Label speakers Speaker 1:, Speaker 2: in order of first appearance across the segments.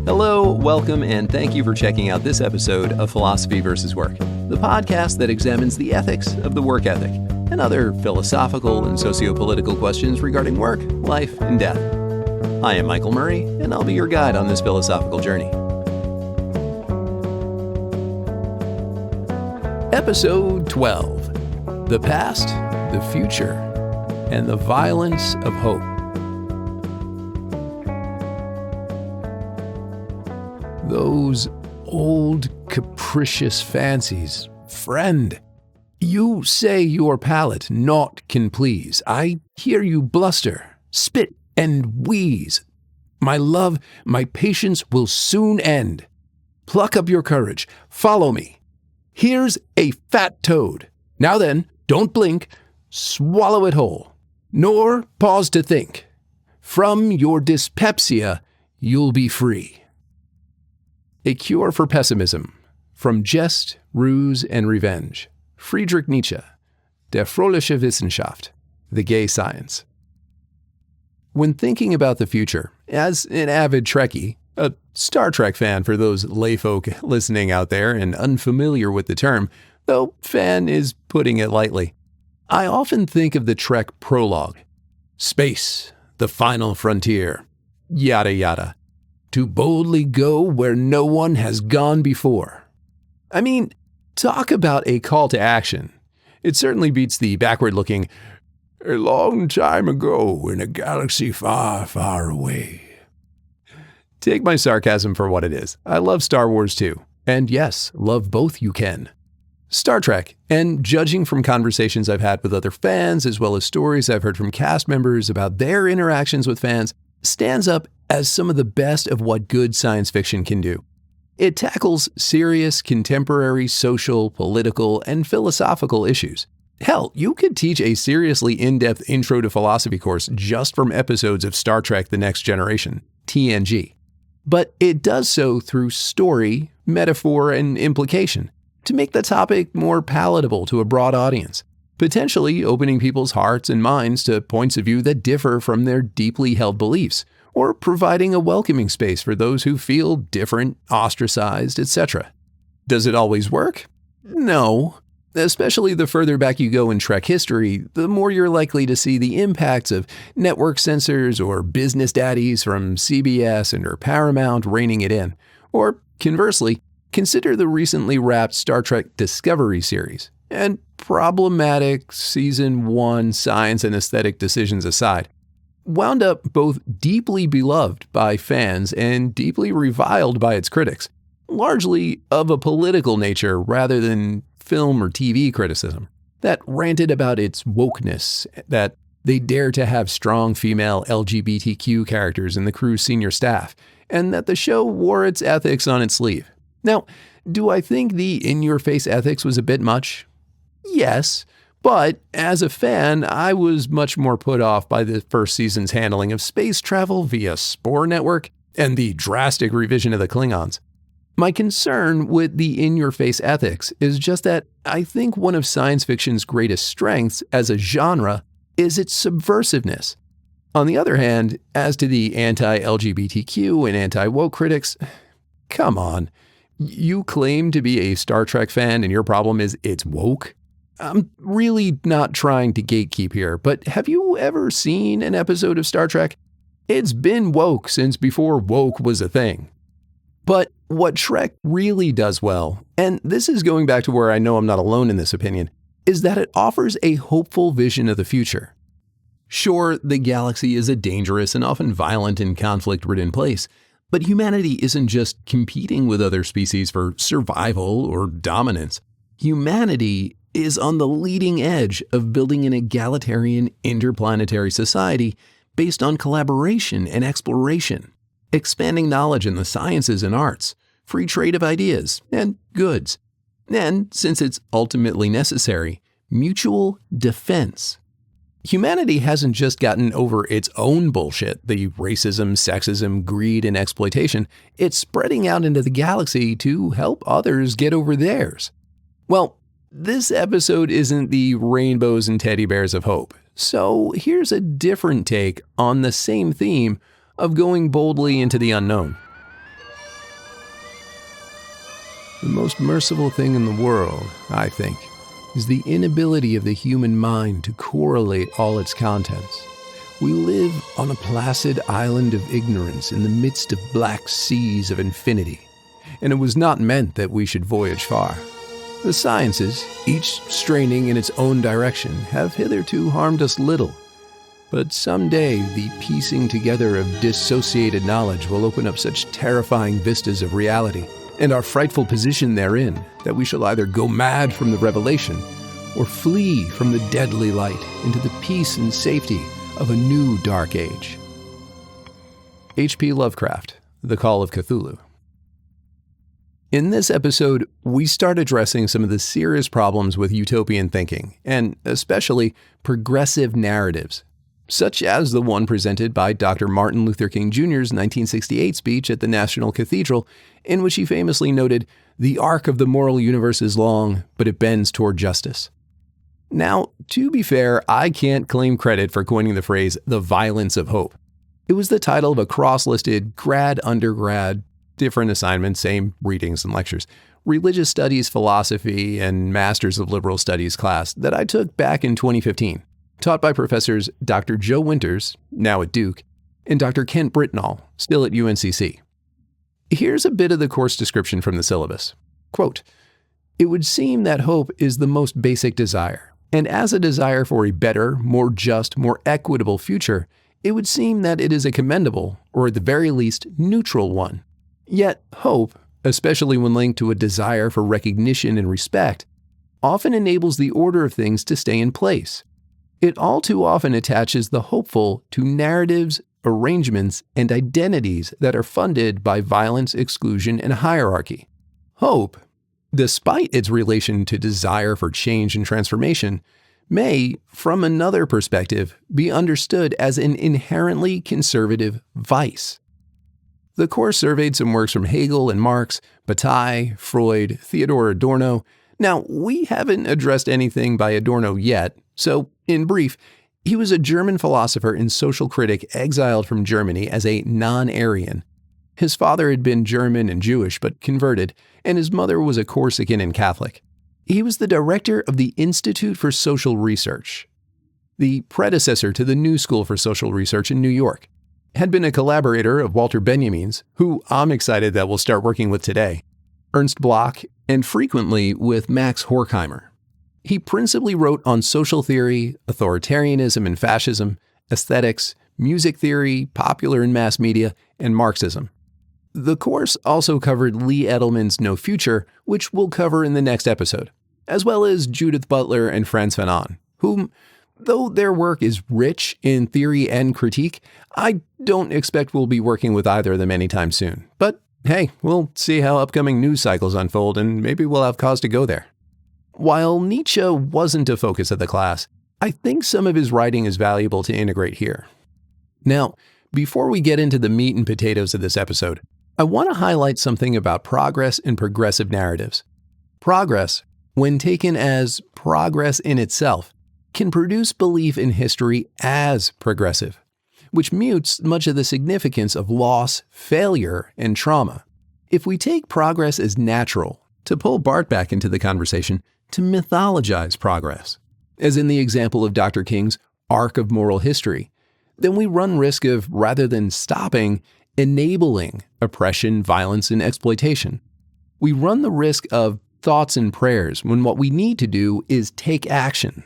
Speaker 1: Hello, welcome, and thank you for checking out this episode of Philosophy versus Work, the podcast that examines the ethics of the work ethic and other philosophical and socio-political questions regarding work, life, and death. I am Michael Murray, and I'll be your guide on this philosophical journey. Episode 12, The Past, the Future, and the Violence of Hope. Those old capricious fancies, friend. You say your palate naught can please. I hear you bluster, spit, and wheeze. My love, my patience will soon end. Pluck up your courage, follow me. Here's a fat toad. Now then, don't blink, swallow it whole, nor pause to think. From your dyspepsia, you'll be free. A Cure for Pessimism, from Jest, Ruse, and Revenge. Friedrich Nietzsche, Der Fröhliche Wissenschaft, The Gay Science. When thinking about the future, as an avid Trekkie, a Star Trek fan for those layfolk listening out there and unfamiliar with the term, though fan is putting it lightly, I often think of the Trek prologue. Space, the final frontier, yada yada. To boldly go where no one has gone before. I mean, talk about a call to action. It certainly beats the backward-looking, a long time ago in a galaxy far, far away. Take my sarcasm for what it is. I love Star Wars too. And yes, love both you can. Star Trek, and judging from conversations I've had with other fans, as well as stories I've heard from cast members about their interactions with fans, stands up as some of the best of what good science fiction can do. It tackles serious, contemporary, social, political, and philosophical issues. Hell, you could teach a seriously in-depth intro to philosophy course just from episodes of Star Trek: The Next Generation, TNG. But it does so through story, metaphor, and implication to make the topic more palatable to a broad audience, potentially opening people's hearts and minds to points of view that differ from their deeply held beliefs, or providing a welcoming space for those who feel different, ostracized, etc. Does it always work? No. Especially the further back you go in Trek history, the more you're likely to see the impacts of network censors or business daddies from CBS and or Paramount reining it in. Or, conversely, consider the recently wrapped Star Trek Discovery series. And problematic Season 1 science and aesthetic decisions aside, wound up both deeply beloved by fans and deeply reviled by its critics, largely of a political nature rather than film or TV criticism, that ranted about its wokeness, that they dare to have strong female LGBTQ characters in the crew's senior staff, and that the show wore its ethics on its sleeve. Now, do I think the in-your-face ethics was a bit much? Yes. But as a fan, I was much more put off by the first season's handling of space travel via Spore Network and the drastic revision of the Klingons. My concern with the in-your-face ethics is just that I think one of science fiction's greatest strengths as a genre is its subversiveness. On the other hand, as to the anti-LGBTQ and anti-woke critics, come on. You claim to be a Star Trek fan and your problem is it's woke? I'm really not trying to gatekeep here, but have you ever seen an episode of Star Trek? It's been woke since before woke was a thing. But what Trek really does well, and this is going back to where I know I'm not alone in this opinion, is that it offers a hopeful vision of the future. Sure, the galaxy is a dangerous and often violent and conflict-ridden place, but humanity isn't just competing with other species for survival or dominance. Humanity is on the leading edge of building an egalitarian interplanetary society based on collaboration and exploration, expanding knowledge in the sciences and arts, free trade of ideas and goods, and, since it's ultimately necessary, mutual defense. Humanity hasn't just gotten over its own bullshit, the racism, sexism, greed, and exploitation. It's spreading out into the galaxy to help others get over theirs. Well, this episode isn't the rainbows and teddy bears of hope. So here's a different take on the same theme of going boldly into the unknown. The most merciful thing in the world, I think, is the inability of the human mind to correlate all its contents. We live on a placid island of ignorance in the midst of black seas of infinity, and it was not meant that we should voyage far. The sciences, each straining in its own direction, have hitherto harmed us little. But someday the piecing together of dissociated knowledge will open up such terrifying vistas of reality, and our frightful position therein, that we shall either go mad from the revelation, or flee from the deadly light into the peace and safety of a new dark age. H.P. Lovecraft, The Call of Cthulhu. In this episode, we start addressing some of the serious problems with utopian thinking, and especially progressive narratives, such as the one presented by Dr. Martin Luther King Jr.'s 1968 speech at the National Cathedral, in which he famously noted, "The arc of the moral universe is long, but it bends toward justice." Now, to be fair, I can't claim credit for coining the phrase, "the violence of hope." It was the title of a cross-listed grad, undergrad, different assignments, same readings and lectures, religious studies, philosophy, and Masters of Liberal Studies class that I took back in 2015, taught by professors Dr. Joe Winters, now at Duke, and Dr. Kent Britnall, still at UNCC. Here's a bit of the course description from the syllabus. Quote, "It would seem that hope is the most basic desire, and as a desire for a better, more just, more equitable future, it would seem that it is a commendable, or at the very least, neutral one. Yet hope, especially when linked to a desire for recognition and respect, often enables the order of things to stay in place. It all too often attaches the hopeful to narratives, arrangements, and identities that are funded by violence, exclusion, and hierarchy. Hope, despite its relation to desire for change and transformation, may, from another perspective, be understood as an inherently conservative vice." The course surveyed some works from Hegel and Marx, Bataille, Freud, Theodor Adorno. Now, we haven't addressed anything by Adorno yet, so in brief, he was a German philosopher and social critic exiled from Germany as a non-Aryan. His father had been German and Jewish but converted, and his mother was a Corsican and Catholic. He was the director of the Institute for Social Research, the predecessor to the New School for Social Research in New York, had been a collaborator of Walter Benjamin's, who I'm excited that we'll start working with today, Ernst Bloch, and frequently with Max Horkheimer. He principally wrote on social theory, authoritarianism and fascism, aesthetics, music theory, popular and mass media, and Marxism. The course also covered Lee Edelman's No Future, which we'll cover in the next episode, as well as Judith Butler and Frantz Fanon, whom, though their work is rich in theory and critique, I don't expect we'll be working with either of them anytime soon. But hey, we'll see how upcoming news cycles unfold, and maybe we'll have cause to go there. While Nietzsche wasn't a focus of the class, I think some of his writing is valuable to integrate here. Now, before we get into the meat and potatoes of this episode, I want to highlight something about progress and progressive narratives. Progress, when taken as progress in itself, can produce belief in history as progressive, which mutes much of the significance of loss, failure, and trauma. If we take progress as natural, to pull Barthes back into the conversation, to mythologize progress, as in the example of Dr. King's arc of moral history, then we run risk of, rather than stopping, enabling oppression, violence, and exploitation. We run the risk of thoughts and prayers when what we need to do is take action.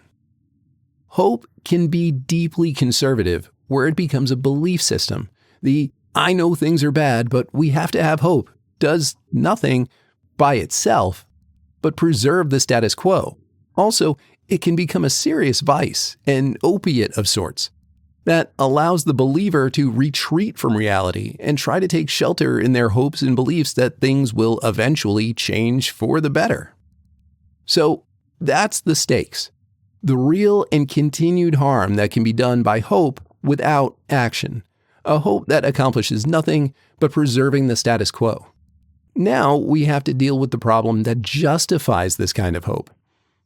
Speaker 1: Hope can be deeply conservative, where it becomes a belief system. The "I know things are bad, but we have to have hope" does nothing by itself, but preserve the status quo. Also, it can become a serious vice, an opiate of sorts, that allows the believer to retreat from reality and try to take shelter in their hopes and beliefs that things will eventually change for the better. So that's the stakes. The real and continued harm that can be done by hope without action. A hope that accomplishes nothing but preserving the status quo. Now we have to deal with the problem that justifies this kind of hope.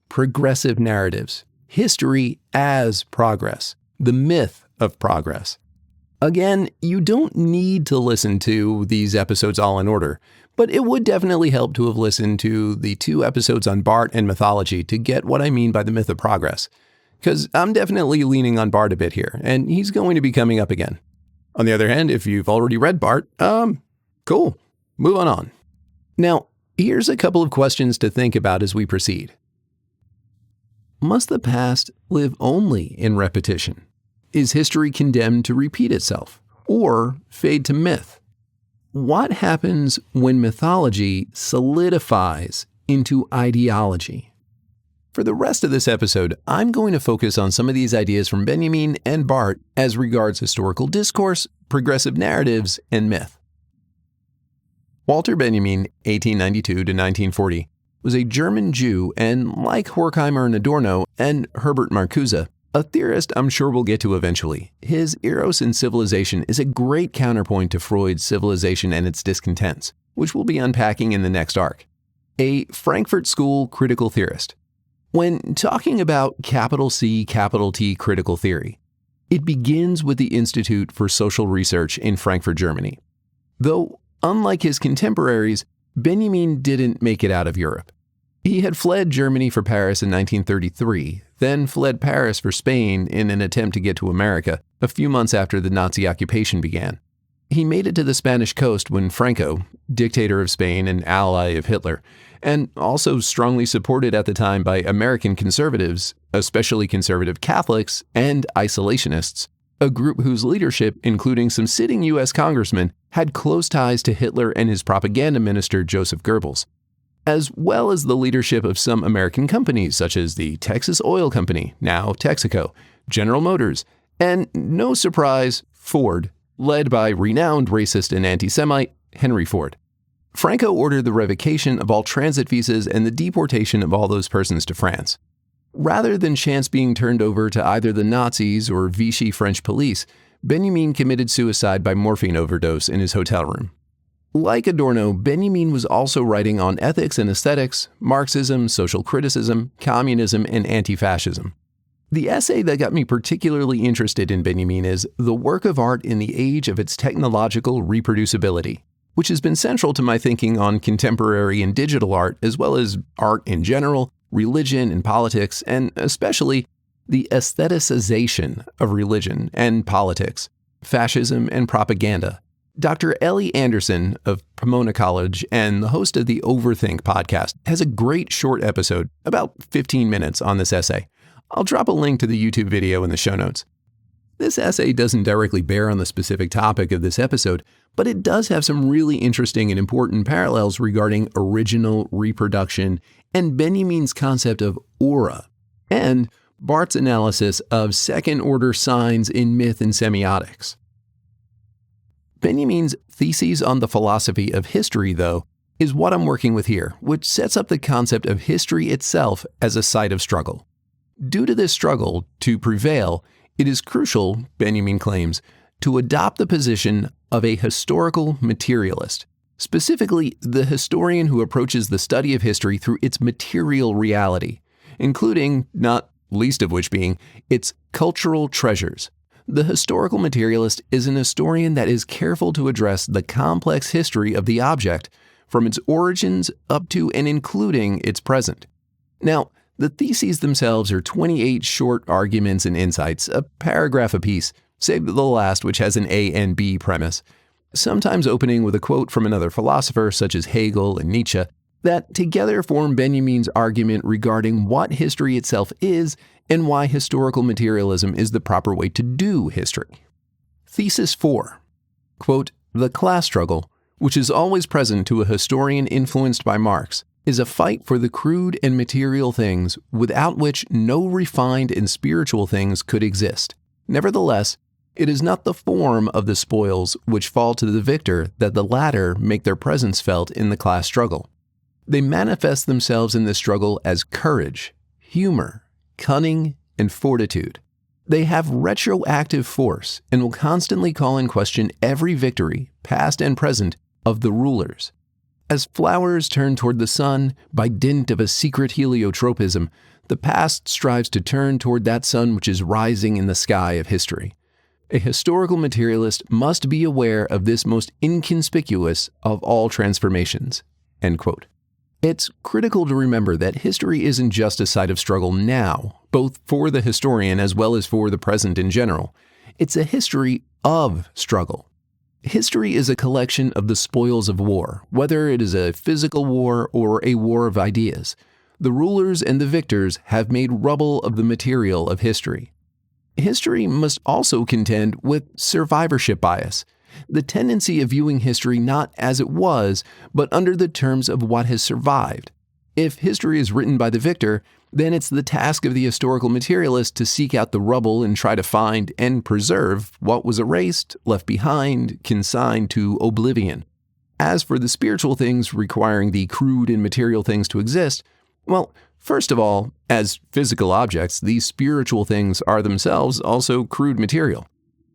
Speaker 1: Progressive narratives. History as progress. The myth of progress. Again, you don't need to listen to these episodes all in order, But it would definitely help to have listened to the 2 episodes on Barthes and mythology to get what I mean by the myth of progress. Because I'm definitely leaning on Barthes a bit here, and he's going to be coming up again. On the other hand, if you've already read Barthes, cool. Move on. Now, here's a couple of questions to think about as we proceed. Must the past live only in repetition? Is history condemned to repeat itself, or fade to myth? What happens when mythology solidifies into ideology? For the rest of this episode, I'm going to focus on some of these ideas from Benjamin and Barthes as regards historical discourse, progressive narratives, and myth. Walter Benjamin, 1892 to 1940, was a German Jew and, like Horkheimer and Adorno and Herbert Marcuse, a theorist I'm sure we'll get to eventually. His Eros in Civilization is a great counterpoint to Freud's Civilization and its Discontents, which we'll be unpacking in the next arc. A Frankfurt School critical theorist. When talking about capital C, capital T critical theory, it begins with the Institute for Social Research in Frankfurt, Germany. Though, unlike his contemporaries, Benjamin didn't make it out of Europe. He had fled Germany for Paris in 1933, then fled Paris for Spain in an attempt to get to America a few months after the Nazi occupation began. He made it to the Spanish coast when Franco, dictator of Spain and ally of Hitler, and also strongly supported at the time by American conservatives, especially conservative Catholics and isolationists, a group whose leadership, including some sitting U.S. congressmen, had close ties to Hitler and his propaganda minister Joseph Goebbels, as well as the leadership of some American companies such as the Texas Oil Company, now Texaco, General Motors, and, no surprise, Ford, led by renowned racist and anti-Semite Henri Ford. Franco ordered the revocation of all transit visas and the deportation of all those persons to France. Rather than chance being turned over to either the Nazis or Vichy French police, Benjamin committed suicide by morphine overdose in his hotel room. Like Adorno, Benjamin was also writing on ethics and aesthetics, Marxism, social criticism, communism, and anti-fascism. The essay that got me particularly interested in Benjamin is The Work of Art in the Age of Its Technological Reproducibility, which has been central to my thinking on contemporary and digital art, as well as art in general, religion and politics, and especially the aestheticization of religion and politics, fascism and propaganda. Dr. Ellie Anderson of Pomona College and the host of the Overthink podcast has a great short episode, about 15 minutes, on this essay. I'll drop a link to the YouTube video in the show notes. This essay doesn't directly bear on the specific topic of this episode, but it does have some really interesting and important parallels regarding original reproduction and Benjamin's concept of aura, and Barthes' analysis of second-order signs in myth and semiotics. Benjamin's Theses on the Philosophy of History, though, is what I'm working with here, which sets up the concept of history itself as a site of struggle. Due to this struggle to prevail, it is crucial, Benjamin claims, to adopt the position of a historical materialist, specifically the historian who approaches the study of history through its material reality, including, not least of which being, its cultural treasures. The historical materialist is an historian that is careful to address the complex history of the object, from its origins up to and including its present. Now, the theses themselves are 28 short arguments and insights, a paragraph apiece, save the last, which has an A and B premise, sometimes opening with a quote from another philosopher such as Hegel and Nietzsche, that together form Benjamin's argument regarding what history itself is and why historical materialism is the proper way to do history. Thesis 4. Quote, "The class struggle, which is always present to a historian influenced by Marx, is a fight for the crude and material things without which no refined and spiritual things could exist. Nevertheless, it is not the form of the spoils which fall to the victor that the latter make their presence felt in the class struggle. They manifest themselves in this struggle as courage, humor, cunning, and fortitude. They have retroactive force and will constantly call in question every victory, past and present, of the rulers. As flowers turn toward the sun by dint of a secret heliotropism, the past strives to turn toward that sun which is rising in the sky of history. A historical materialist must be aware of this most inconspicuous of all transformations." End quote. It's critical to remember that history isn't just a site of struggle now, both for the historian as well as for the present in general. It's a history of struggle. History is a collection of the spoils of war, whether it is a physical war or a war of ideas. The rulers and the victors have made rubble of the material of history. History must also contend with survivorship bias, the tendency of viewing history not as it was, but under the terms of what has survived. If history is written by the victor, then it's the task of the historical materialist to seek out the rubble and try to find and preserve what was erased, left behind, consigned to oblivion. As for the spiritual things requiring the crude and material things to exist, well, first of all, as physical objects, these spiritual things are themselves also crude material.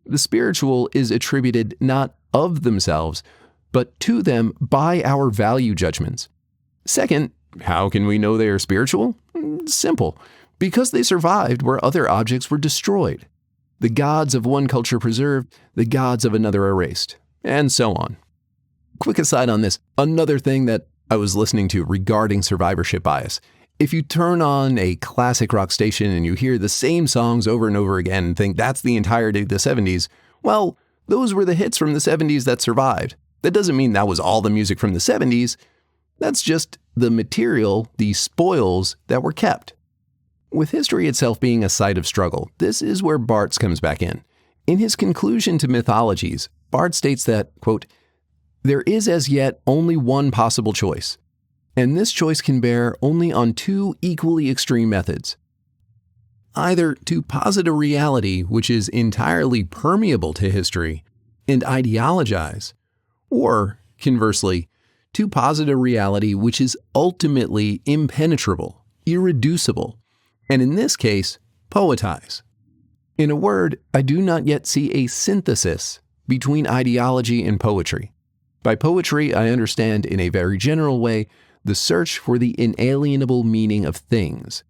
Speaker 1: The spiritual is attributed not of themselves, but to them by our value judgments. Second, how can we know they are spiritual? Simple. Because they survived where other objects were destroyed. The gods of one culture preserved, the gods of another erased, and so on. Quick aside on this, another thing that I was listening to regarding survivorship bias. If you turn on a classic rock station and you hear the same songs over and over again and think that's the entirety of the 70s, well, those were the hits from the 70s that survived. That doesn't mean that was all the music from the 70s. That's just the material, the spoils that were kept. With history itself being a site of struggle, this is where Barthes comes back in. In his conclusion to Mythologies, Barthes states that, quote, "There is as yet only one possible choice, and this choice can bear only on two equally extreme methods. Either to posit a reality which is entirely permeable to history and ideologize, or, conversely, to posit a reality which is ultimately impenetrable, irreducible, and in this case, poetize. In a word, I do not yet see a synthesis between ideology and poetry. By poetry, I understand in a very general way the search for the inalienable meaning of things.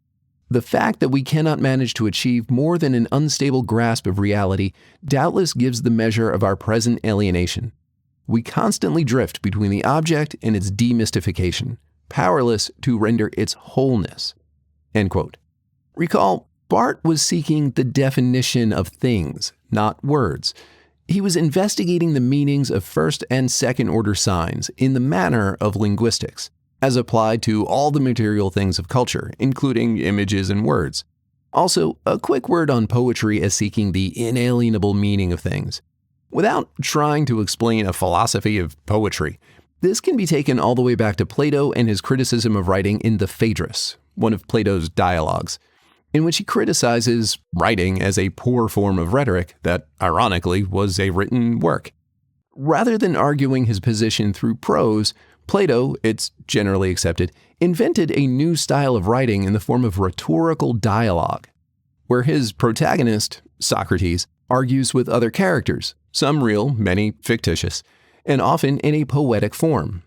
Speaker 1: The fact that we cannot manage to achieve more than an unstable grasp of reality doubtless gives the measure of our present alienation. We constantly drift between the object and its demystification, powerless to render its wholeness." End quote. Recall, Barthes was seeking the definition of things, not words. He was investigating the meanings of first and second order signs in the manner of linguistics, as applied to all the material things of culture, including images and words. Also, a quick word on poetry as seeking the inalienable meaning of things. Without trying to explain a philosophy of poetry, this can be taken all the way back to Plato and his criticism of writing in the Phaedrus, one of Plato's dialogues, in which he criticizes writing as a poor form of rhetoric that, ironically, was a written work. Rather than arguing his position through prose, Plato, it's generally accepted, invented a new style of writing in the form of rhetorical dialogue, where his protagonist, Socrates, argues with other characters, some real, many fictitious, and often in a poetic form.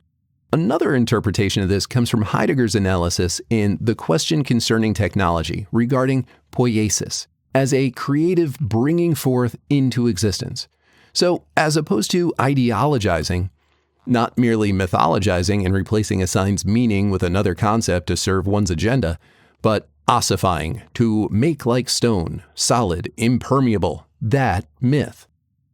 Speaker 1: Another interpretation of this comes from Heidegger's analysis in The Question Concerning Technology regarding poiesis as a creative bringing forth into existence. So, as opposed to ideologizing, not merely mythologizing and replacing a sign's meaning with another concept to serve one's agenda, but ossifying, to make like stone, solid, impermeable, that myth.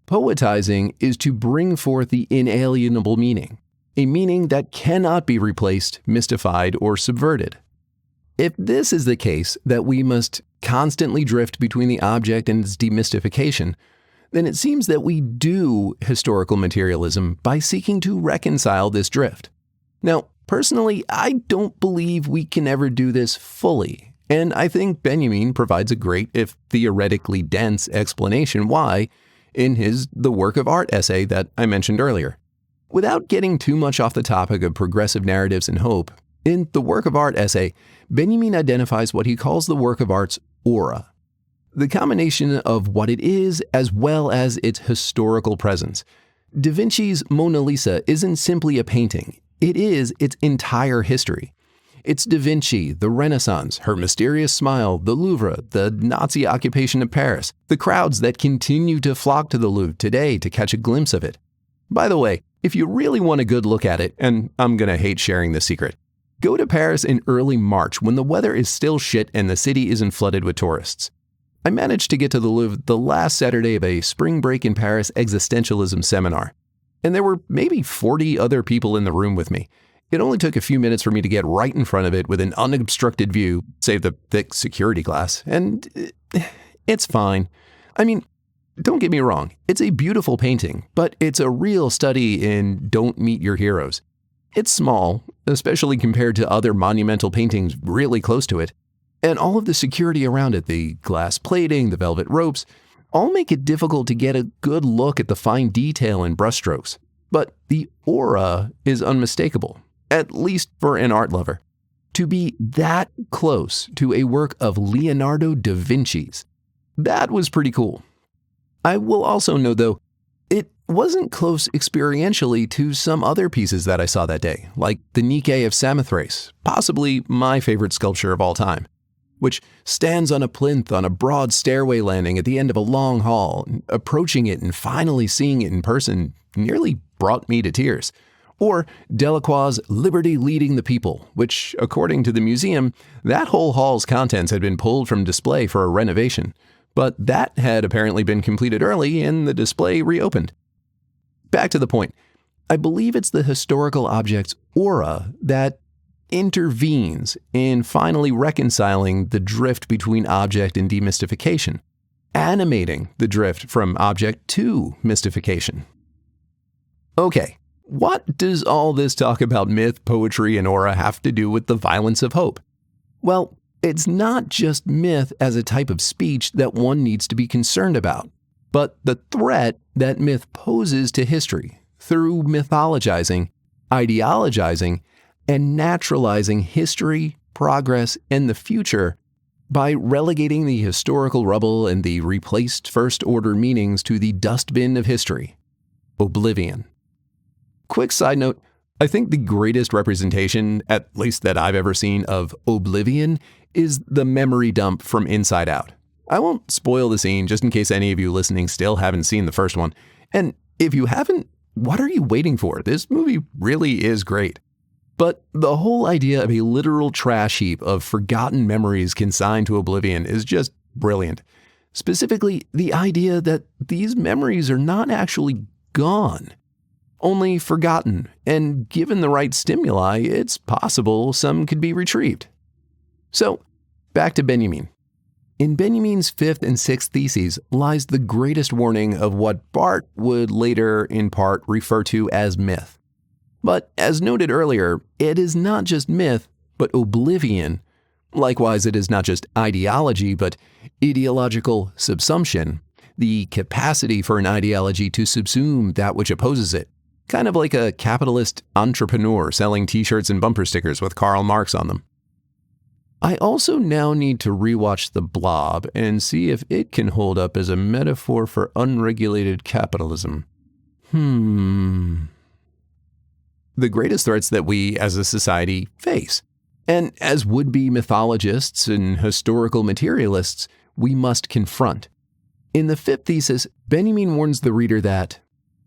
Speaker 1: Poetizing is to bring forth the inalienable meaning, a meaning that cannot be replaced, mystified, or subverted. If this is the case, that we must constantly drift between the object and its demystification, then it seems that we do historical materialism by seeking to reconcile this drift. Now, personally, I don't believe we can ever do this fully, and I think Benjamin provides a great, if theoretically dense, explanation why in his The Work of Art essay that I mentioned earlier. Without getting too much off the topic of progressive narratives and hope, in the Work of Art essay, Benjamin identifies what he calls the work of art's aura, the combination of what it is as well as its historical presence. Da Vinci's Mona Lisa isn't simply a painting, it is its entire history. It's Da Vinci, the Renaissance, her mysterious smile, the Louvre, the Nazi occupation of Paris, the crowds that continue to flock to the Louvre today to catch a glimpse of it. By the way, if you really want a good look at it, and I'm gonna hate sharing this secret, go to Paris in early March when the weather is still shit and the city isn't flooded with tourists. I managed to get to the Louvre the last Saturday of a spring break in Paris existentialism seminar, and there were maybe 40 other people in the room with me. It only took a few minutes for me to get right in front of it with an unobstructed view, save the thick security glass, and it's fine. I mean, don't get me wrong, it's a beautiful painting, but it's a real study in don't meet your heroes. It's small, especially compared to other monumental paintings really close to it, and all of the security around it, the glass plating, the velvet ropes, all make it difficult to get a good look at the fine detail and brushstrokes. But the aura is unmistakable, at least for an art lover. To be that close to a work of Leonardo da Vinci's, that was pretty cool. I will also note, though, it wasn't close experientially to some other pieces that I saw that day, like the Nike of Samothrace, possibly my favorite sculpture of all time, which stands on a plinth on a broad stairway landing at the end of a long hall. Approaching it and finally seeing it in person nearly brought me to tears. Or Delacroix's Liberty Leading the People, which, according to the museum, that whole hall's contents had been pulled from display for a renovation. But that had apparently been completed early and the display reopened. Back to the point. I believe it's the historical object's aura that intervenes in finally reconciling the drift between object and demystification, animating the drift from object to mystification. Okay, what does all this talk about myth, poetry, and aura have to do with the violence of hope? Well, it's not just myth as a type of speech that one needs to be concerned about, but the threat that myth poses to history through mythologizing, ideologizing, and naturalizing history, progress, and the future by relegating the historical rubble and the replaced first-order meanings to the dustbin of history, oblivion. Quick side note, I think the greatest representation, at least that I've ever seen, of oblivion is the memory dump from Inside Out. I won't spoil the scene just in case any of you listening still haven't seen the first one. And if you haven't, what are you waiting for? This movie really is great. But the whole idea of a literal trash heap of forgotten memories consigned to oblivion is just brilliant. Specifically, the idea that these memories are not actually gone, only forgotten, and given the right stimuli, it's possible some could be retrieved. So, back to Benjamin. In Benjamin's fifth and sixth theses lies the greatest warning of what Barthes would later, in part, refer to as myth. But as noted earlier, it is not just myth, but oblivion. Likewise, it is not just ideology, but ideological subsumption, the capacity for an ideology to subsume that which opposes it. Kind of like a capitalist entrepreneur selling t-shirts and bumper stickers with Karl Marx on them. I also now need to rewatch The Blob and see if it can hold up as a metaphor for unregulated capitalism. The greatest threats that we as a society face, and as would-be mythologists and historical materialists, we must confront. In the fifth thesis, Benjamin warns the reader that,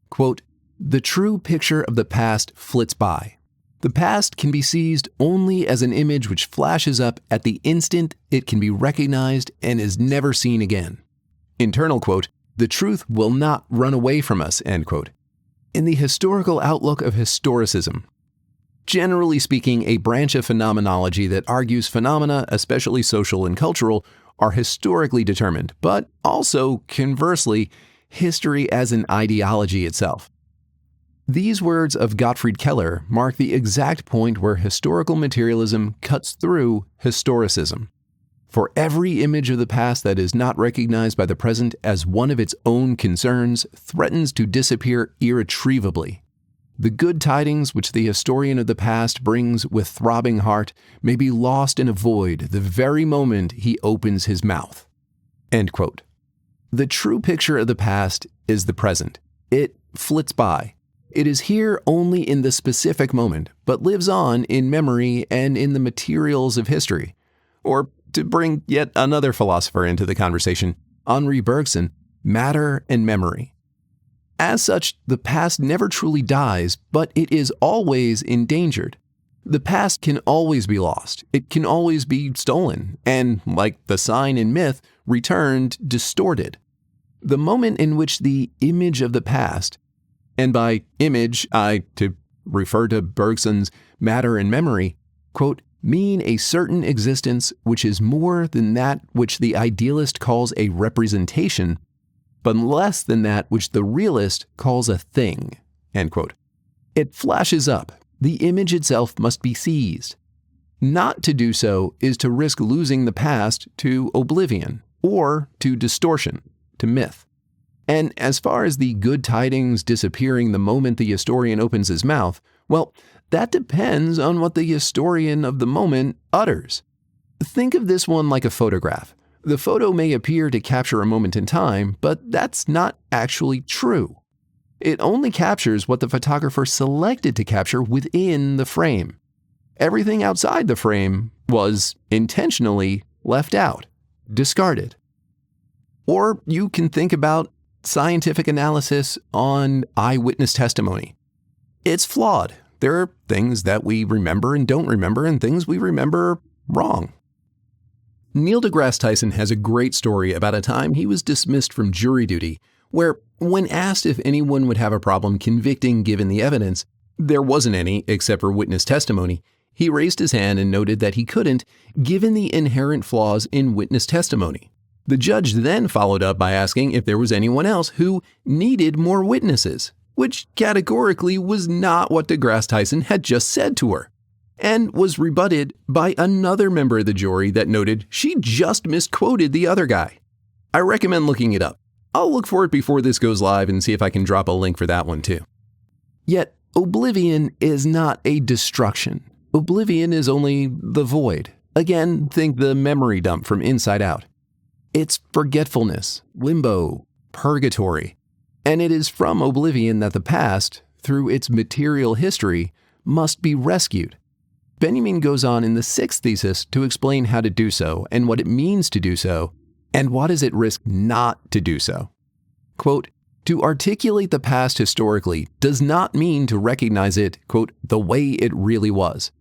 Speaker 1: quote, "The true picture of the past flits by. The past can be seized only as an image which flashes up at the instant it can be recognized and is never seen again." Internal quote, "The truth will not run away from us," end quote. In the historical outlook of historicism, generally speaking, a branch of phenomenology that argues phenomena, especially social and cultural, are historically determined, but also, conversely, history as an ideology itself. These words of Gottfried Keller mark the exact point where historical materialism cuts through historicism. For every image of the past that is not recognized by the present as one of its own concerns threatens to disappear irretrievably. The good tidings which the historian of the past brings with throbbing heart may be lost in a void the very moment he opens his mouth. End quote. The true picture of the past is the present. It flits by. It is here only in the specific moment, but lives on in memory and in the materials of history. Or, to bring yet another philosopher into the conversation, Henri Bergson, matter and memory. As such, the past never truly dies, but it is always endangered. The past can always be lost. It can always be stolen, and, like the sign in myth, returned distorted. The moment in which the image of the past, and by image, to refer to Bergson's matter and memory, quote, mean a certain existence which is more than that which the idealist calls a representation, but less than that which the realist calls a thing, end quote. It flashes up. The image itself must be seized. Not to do so is to risk losing the past to oblivion, or to distortion, to myth. And as far as the good tidings disappearing the moment the historian opens his mouth, well, that depends on what the historian of the moment utters. Think of this one like a photograph. The photo may appear to capture a moment in time, but that's not actually true. It only captures what the photographer selected to capture within the frame. Everything outside the frame was intentionally left out, discarded. Or you can think about scientific analysis on eyewitness testimony. It's flawed. There are things that we remember and don't remember, and things we remember wrong. Neil deGrasse Tyson has a great story about a time he was dismissed from jury duty, where, when asked if anyone would have a problem convicting given the evidence, there wasn't any except for witness testimony. He raised his hand and noted that he couldn't, given the inherent flaws in witness testimony. The judge then followed up by asking if there was anyone else who needed more witnesses, which categorically was not what deGrasse Tyson had just said to her, and was rebutted by another member of the jury that noted she just misquoted the other guy. I recommend looking it up. I'll look for it before this goes live and see if I can drop a link for that one too. Yet, oblivion is not a destruction. Oblivion is only the void. Again, think the memory dump from Inside Out. It's forgetfulness, limbo, purgatory. And it is from oblivion that the past, through its material history, must be rescued. Benjamin goes on in the sixth thesis to explain how to do so and what it means to do so, and what is at risk not to do so. Quote, to articulate the past historically does not mean to recognize it, quote, the way it really was.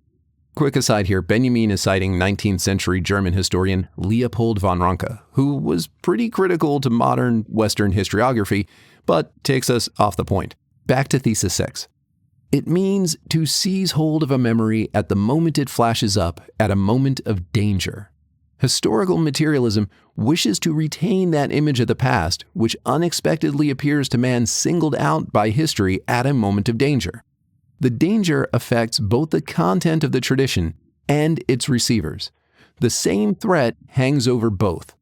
Speaker 1: Quick aside here, Benjamin is citing 19th century German historian Leopold von Ranke, who was pretty critical to modern Western historiography, but takes us off the point. Back to thesis 6. It means to seize hold of a memory at the moment it flashes up, at a moment of danger. Historical materialism wishes to retain that image of the past, which unexpectedly appears to man singled out by history at a moment of danger. The danger affects both the content of the tradition and its receivers. The same threat hangs over both,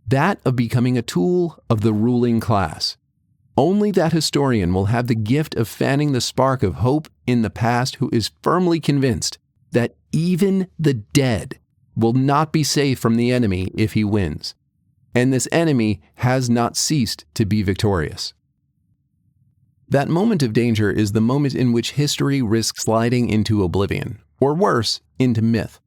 Speaker 1: that of becoming a tool of the ruling class. Only that historian will have the gift of fanning the spark of hope in the past who is firmly convinced that even the dead will not be safe from the enemy if he wins. And this enemy has not ceased to be victorious. That moment of danger is the moment in which history risks sliding into oblivion, or worse, into myth.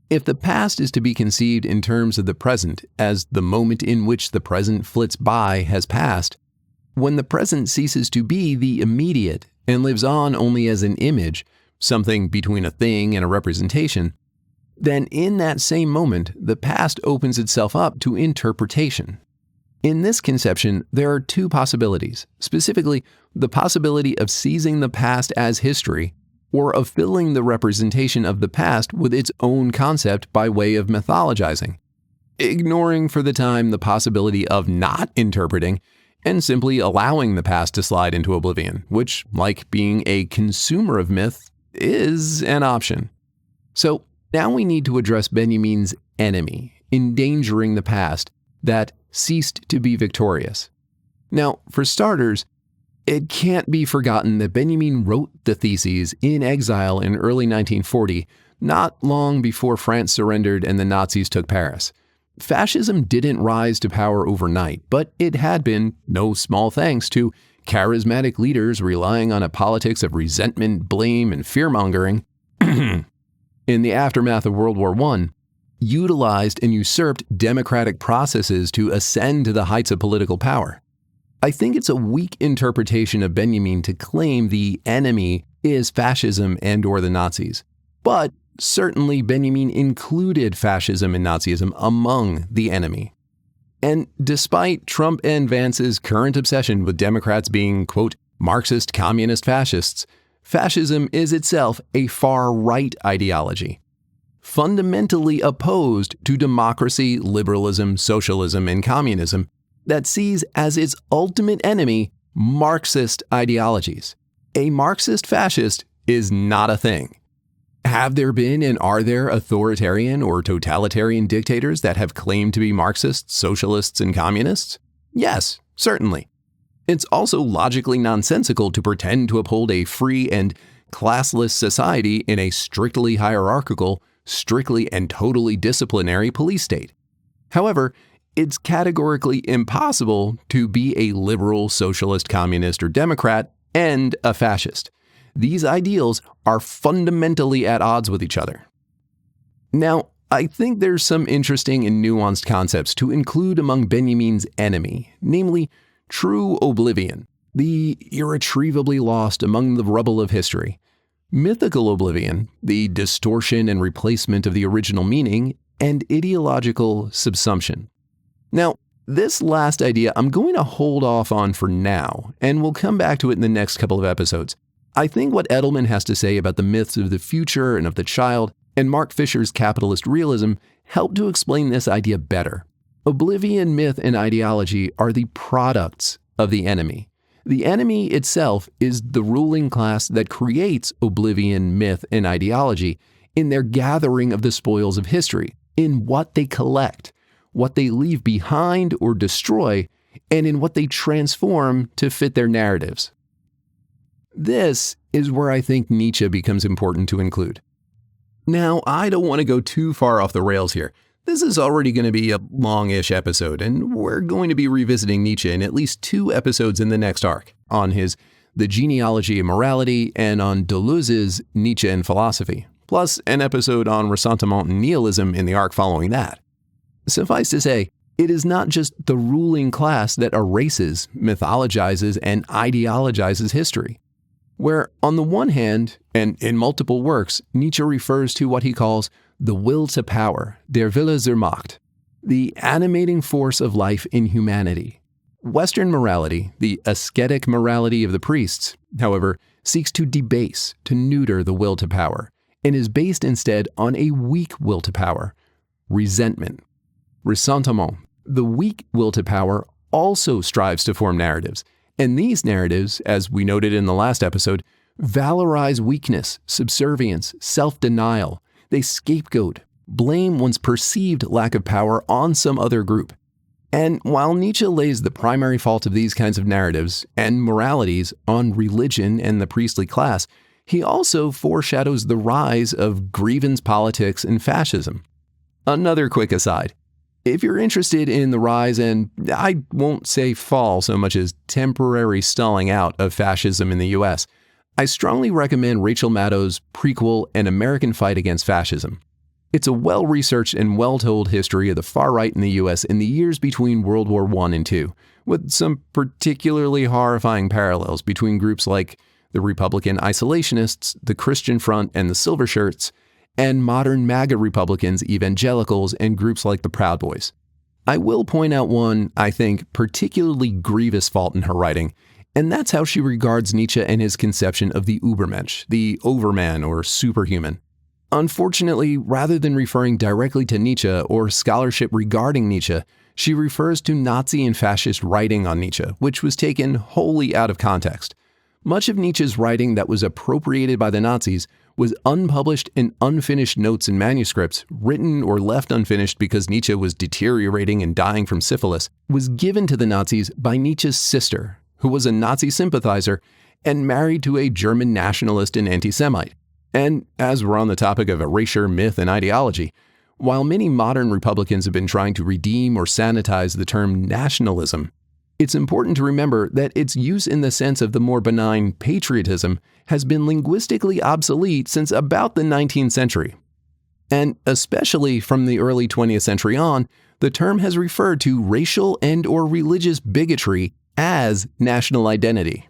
Speaker 1: If the past is to be conceived in terms of the present as the moment in which the present flits by has passed, when the present ceases to be the immediate and lives on only as an image, something between a thing and a representation, then in that same moment, the past opens itself up to interpretation. In this conception, there are two possibilities, specifically the possibility of seizing the past as history, or of filling the representation of the past with its own concept by way of mythologizing, ignoring for the time the possibility of not interpreting and simply allowing the past to slide into oblivion, which, like being a consumer of myth, is an option. So now we need to address Benjamin's enemy, endangering the past, that ceased to be victorious. Now, for starters, it can't be forgotten that Benjamin wrote the theses in exile in early 1940, not long before France surrendered and the Nazis took Paris. Fascism didn't rise to power overnight, but it had been no small thanks to charismatic leaders relying on a politics of resentment, blame, and fear-mongering in the aftermath of World War I, utilized and usurped democratic processes to ascend to the heights of political power. I think it's a weak interpretation of Benjamin to claim the enemy is fascism and/or the Nazis. But certainly Benjamin included fascism and Nazism among the enemy. And despite Trump and Vance's current obsession with Democrats being, quote, Marxist, communist fascists, fascism is itself a far-right ideology, fundamentally opposed to democracy, liberalism, socialism, and communism that sees as its ultimate enemy Marxist ideologies. A Marxist fascist is not a thing. Have there been and are there authoritarian or totalitarian dictators that have claimed to be Marxists, socialists, and communists? Yes, certainly. It's also logically nonsensical to pretend to uphold a free and classless society in a strictly hierarchical, strictly and totally disciplinary police state. However, it's categorically impossible to be a liberal, socialist, communist, or Democrat and a fascist. These ideals are fundamentally at odds with each other. Now, I think there's some interesting and nuanced concepts to include among Benjamin's enemy, namely true oblivion, the irretrievably lost among the rubble of history, mythical oblivion, the distortion and replacement of the original meaning, and ideological subsumption. Now, this last idea I'm going to hold off on for now, and we'll come back to it in the next couple of episodes. I think what Edelman has to say about the myths of the future and of the child, and Mark Fisher's capitalist realism help to explain this idea better. Oblivion, myth, and ideology are the products of the enemy. The enemy itself is the ruling class that creates oblivion, myth, and ideology in their gathering of the spoils of history, in what they collect, what they leave behind or destroy, and in what they transform to fit their narratives. This is where I think Nietzsche becomes important to include. Now, I don't want to go too far off the rails here. This is already going to be a long-ish episode, and we're going to be revisiting Nietzsche in at least 2 episodes in the next arc, on his The Genealogy of Morality and on Deleuze's Nietzsche and Philosophy, plus an episode on ressentiment and nihilism in the arc following that. Suffice to say, it is not just the ruling class that erases, mythologizes, and ideologizes history. Where, on the one hand, and in multiple works, Nietzsche refers to what he calls the will to power, der Wille zur Macht, the animating force of life in humanity. Western morality, the ascetic morality of the priests, however, seeks to debase, to neuter the will to power, and is based instead on a weak will to power, resentment. Ressentiment, the weak will to power, also strives to form narratives, and these narratives, as we noted in the last episode, valorize weakness, subservience, self-denial. They scapegoat, blame one's perceived lack of power on some other group. And while Nietzsche lays the primary fault of these kinds of narratives and moralities on religion and the priestly class, he also foreshadows the rise of grievance politics and fascism. Another quick aside. If you're interested in the rise and, I won't say fall so much as temporary stalling out of fascism in the US, I strongly recommend Rachel Maddow's prequel, An American Fight Against Fascism. It's a well-researched and well-told history of the far right in the US in the years between World War I and II, with some particularly horrifying parallels between groups like the Republican Isolationists, the Christian Front, and the Silver Shirts, and modern MAGA Republicans, evangelicals, and groups like the Proud Boys. I will point out one, I think, particularly grievous fault in her writing, and that's how she regards Nietzsche and his conception of the Übermensch, the overman or superhuman. Unfortunately, rather than referring directly to Nietzsche or scholarship regarding Nietzsche, she refers to Nazi and fascist writing on Nietzsche, which was taken wholly out of context. Much of Nietzsche's writing that was appropriated by the Nazis was unpublished and unfinished notes and manuscripts, written or left unfinished because Nietzsche was deteriorating and dying from syphilis, was given to the Nazis by Nietzsche's sister, who was a Nazi sympathizer and married to a German nationalist and anti-Semite. And as we're on the topic of erasure, myth, and ideology, While many modern Republicans have been trying to redeem or sanitize the term nationalism, it's important to remember that its use in the sense of the more benign patriotism has been linguistically obsolete since about the 19th century. And especially from the early 20th century on, the term has referred to racial and/or religious bigotry as national identity.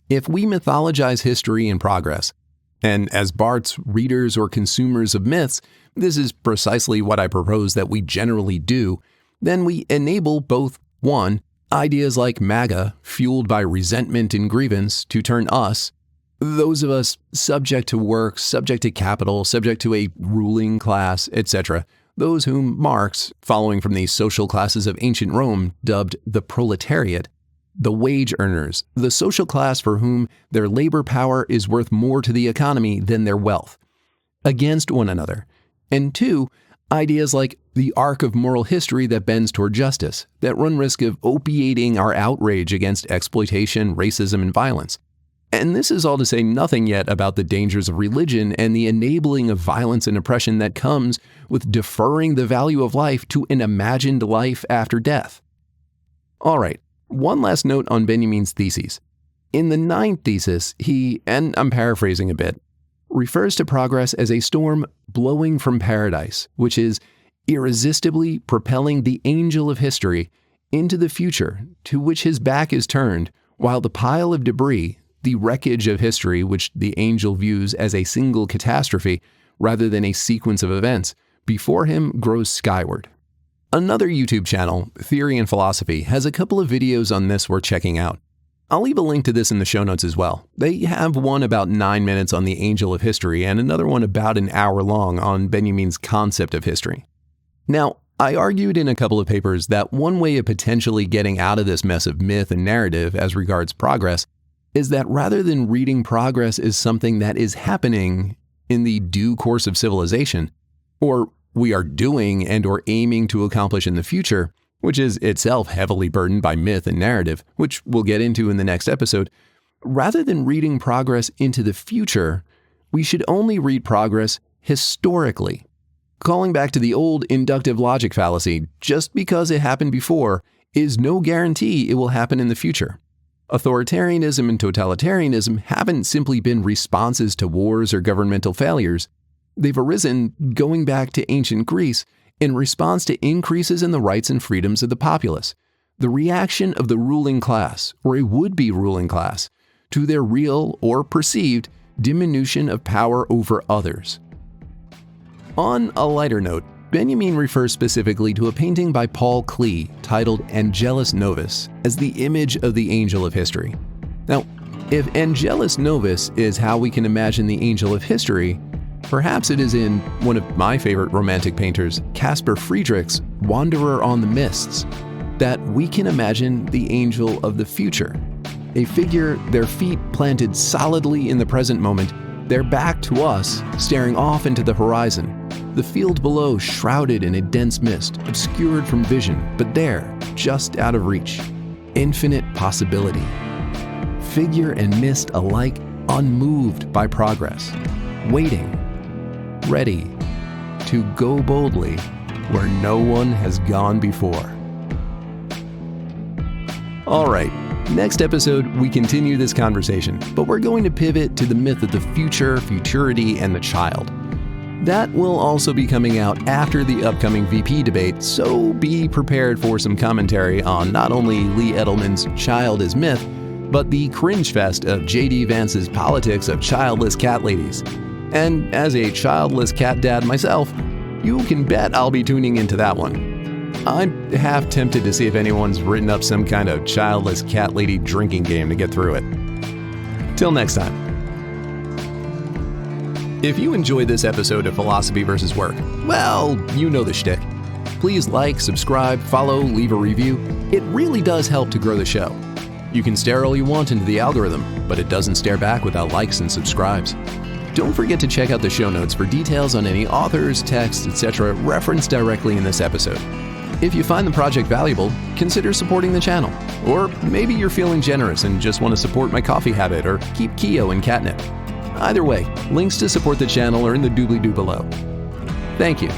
Speaker 1: If we mythologize history and progress, and as Barthes readers or consumers of myths, this is precisely what I propose that we generally do, then we enable both, 1, ideas like MAGA, fueled by resentment and grievance, to turn us, those of us subject to work, subject to capital, subject to a ruling class, etc., those whom Marx, following from the social classes of ancient Rome, dubbed the proletariat, the wage earners, the social class for whom their labor power is worth more to the economy than their wealth, against one another. And 2, ideas like the arc of moral history that bends toward justice, that run risk of opiating our outrage against exploitation, racism, and violence. And this is all to say nothing yet about the dangers of religion and the enabling of violence and oppression that comes with deferring the value of life to an imagined life after death. All right, one last note on Benjamin's theses. In the 9th thesis, he, and I'm paraphrasing a bit, refers to progress as a storm blowing from paradise, which is irresistibly propelling the angel of history into the future to which his back is turned, while the pile of debris, the wreckage of history, which the angel views as a single catastrophe rather than a sequence of events, before him grows skyward. Another YouTube channel, Theory and Philosophy, has a couple of videos on this worth checking out. I'll leave a link to this in the show notes as well. They have one about 9 minutes on the angel of history and another one about an hour long on Benjamin's concept of history. Now, I argued in a couple of papers that one way of potentially getting out of this mess of myth and narrative as regards progress is that rather than reading progress as something that is happening in the due course of civilization, or we are doing and or aiming to accomplish in the future, which is itself heavily burdened by myth and narrative, which we'll get into in the next episode, rather than reading progress into the future, we should only read progress historically. Calling back to the old inductive logic fallacy, just because it happened before is no guarantee it will happen in the future. Authoritarianism and totalitarianism haven't simply been responses to wars or governmental failures. They've arisen, going back to ancient Greece, in response to increases in the rights and freedoms of the populace, the reaction of the ruling class, or a would-be ruling class, to their real or perceived diminution of power over others. On a lighter note, Benjamin refers specifically to a painting by Paul Klee titled Angelus Novus as the image of the angel of history. Now, if Angelus Novus is how we can imagine the angel of history, perhaps it is in one of my favorite romantic painters, Caspar Friedrich's Wanderer on the Mists, that we can imagine the angel of the future, a figure, their feet planted solidly in the present moment, their back to us, staring off into the horizon, the field below shrouded in a dense mist, obscured from vision, but there, just out of reach. Infinite possibility. Figure and mist alike unmoved by progress, waiting, ready to go boldly where no one has gone before. All right, next episode we continue this conversation, but we're going to pivot to the myth of the future, futurity, and the child. That will also be coming out after the upcoming VP debate, so be prepared for some commentary on not only Lee Edelman's Child is Myth, but the cringe fest of J.D. Vance's politics of childless cat ladies. And as a childless cat dad myself, you can bet I'll be tuning into that one. I'm half tempted to see if anyone's written up some kind of childless cat lady drinking game to get through it. Till next time. If you enjoyed this episode of Philosophy vs. Work, well, you know the shtick. Please like, subscribe, follow, leave a review. It really does help to grow the show. You can stare all you want into the algorithm, but it doesn't stare back without likes and subscribes. Don't forget to check out the show notes for details on any authors, texts, etc. referenced directly in this episode. If you find the project valuable, consider supporting the channel. Or maybe you're feeling generous and just want to support my coffee habit or keep Keo in catnip. Either way, links to support the channel are in the doobly-doo below. Thank you.